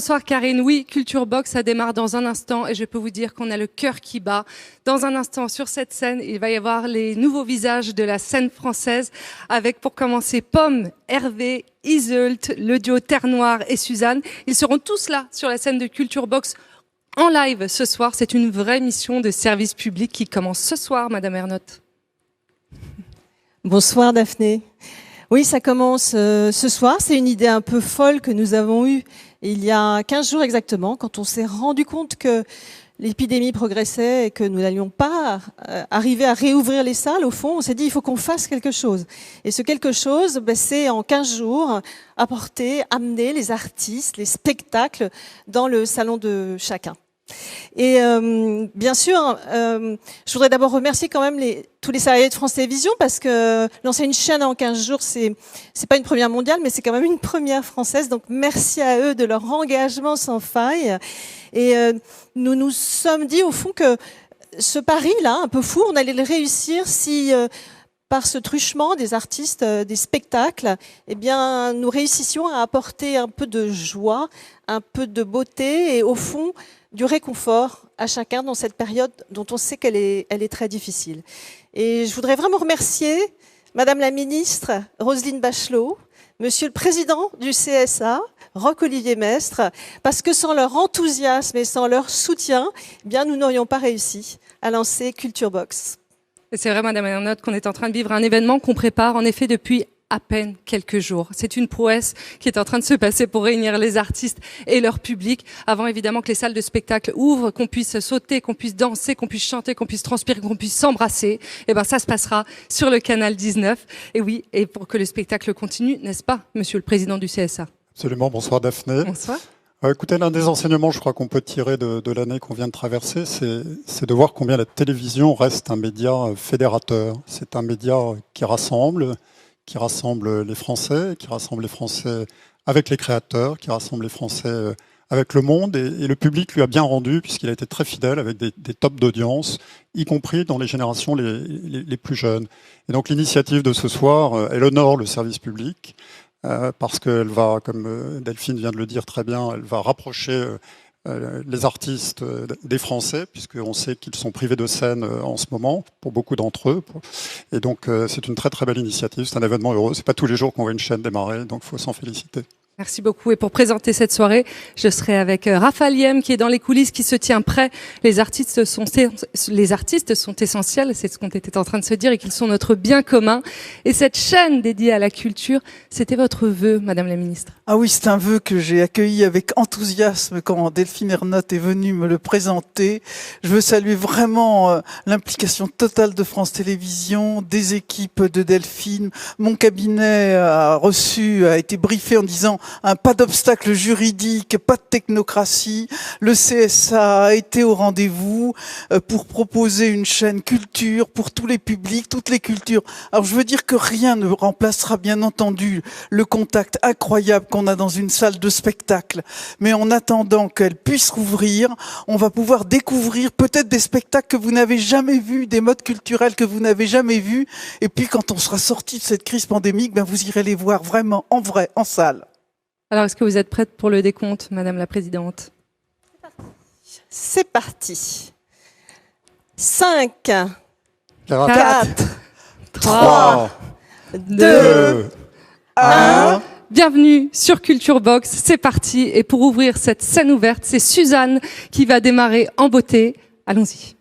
Bonsoir Karine, oui, Culture Box, ça démarre dans un instant et je peux vous dire qu'on a le cœur qui bat. Dans un instant, sur cette scène, il va y avoir les nouveaux visages de la scène française avec, pour commencer, Pomme, Hervé, Iseult, le duo Terre Noire et Suzanne. Ils seront tous là sur la scène de Culture Box en live ce soir. C'est une vraie mission de service public qui commence ce soir, Madame Ernotte. Bonsoir Daphné. Oui, ça commence ce soir. C'est une idée un peu folle que nous avons eue il y a 15 jours exactement, quand on s'est rendu compte que l'épidémie progressait et que nous n'allions pas arriver à réouvrir les salles. Au fond, on s'est dit il faut qu'on fasse quelque chose. Et ce quelque chose, c'est en 15 jours amener les artistes, les spectacles dans le salon de chacun. Et bien sûr, je voudrais d'abord remercier quand même tous les salariés de France Télévisions, parce que lancer une chaîne en 15 jours, c'est pas une première mondiale, mais c'est quand même une première française. Donc merci à eux de leur engagement sans faille. Et nous nous sommes dit au fond que ce pari-là, un peu fou, on allait le réussir si par ce truchement des artistes, des spectacles, eh bien, nous réussissions à apporter un peu de joie, un peu de beauté et au fond du réconfort à chacun dans cette période dont on sait qu'elle est très difficile. Et je voudrais vraiment remercier Madame la Ministre Roselyne Bachelot, Monsieur le Président du CSA, Roch-Olivier Mestre, parce que sans leur enthousiasme et sans leur soutien, eh bien, nous n'aurions pas réussi à lancer Culture Box. Et c'est vrai, Madame Ernotte, qu'on est en train de vivre un événement qu'on prépare en effet depuis à peine quelques jours. C'est une prouesse qui est en train de se passer pour réunir les artistes et leur public, avant évidemment que les salles de spectacle ouvrent, qu'on puisse sauter, qu'on puisse danser, qu'on puisse chanter, qu'on puisse transpirer, qu'on puisse s'embrasser. Et ben ça se passera sur le canal 19. Et oui, et pour que le spectacle continue, n'est-ce pas, Monsieur le Président du CSA? Absolument, bonsoir Daphné. Bonsoir. Écoutez, l'un des enseignements, je crois, qu'on peut tirer de l'année qu'on vient de traverser, c'est de voir combien la télévision reste un média fédérateur. C'est un média qui rassemble les Français avec les créateurs, qui rassemble les Français avec le monde. Et le public lui a bien rendu, puisqu'il a été très fidèle avec des tops d'audience, y compris dans les générations les plus jeunes. Et donc l'initiative de ce soir, elle honore le service public, parce qu'elle va, comme Delphine vient de le dire très bien, elle va rapprocher les artistes des Français, puisqu'on sait qu'ils sont privés de scène en ce moment, pour beaucoup d'entre eux. Et donc c'est une très très belle initiative, c'est un événement heureux. C'est pas tous les jours qu'on voit une chaîne démarrer, donc il faut s'en féliciter. Merci beaucoup. Et pour présenter cette soirée, je serai avec Raphaël Yem qui est dans les coulisses, qui se tient prêt. Les artistes sont essentiels, c'est ce qu'on était en train de se dire, et qu'ils sont notre bien commun. Et cette chaîne dédiée à la culture, c'était votre vœu, Madame la Ministre? Ah oui, c'est un vœu que j'ai accueilli avec enthousiasme quand Delphine Ernotte est venue me le présenter. Je veux saluer vraiment l'implication totale de France Télévisions, des équipes de Delphine. Mon cabinet a été briefé en disant pas d'obstacle juridique, pas de technocratie. Le CSA a été au rendez-vous pour proposer une chaîne culture pour tous les publics, toutes les cultures. Alors je veux dire que rien ne remplacera bien entendu le contact incroyable qu'on a dans une salle de spectacle. Mais en attendant qu'elle puisse rouvrir, on va pouvoir découvrir peut-être des spectacles que vous n'avez jamais vus, des modes culturels que vous n'avez jamais vus. Et puis quand on sera sorti de cette crise pandémique, vous irez les voir vraiment en vrai, en salle. Alors, est-ce que vous êtes prête pour le décompte, Madame la Présidente? C'est parti. 5, 4, 3, 2, 1. Bienvenue sur Culture Box, c'est parti. Et pour ouvrir cette scène ouverte, c'est Suzanne qui va démarrer en beauté. Allons-y.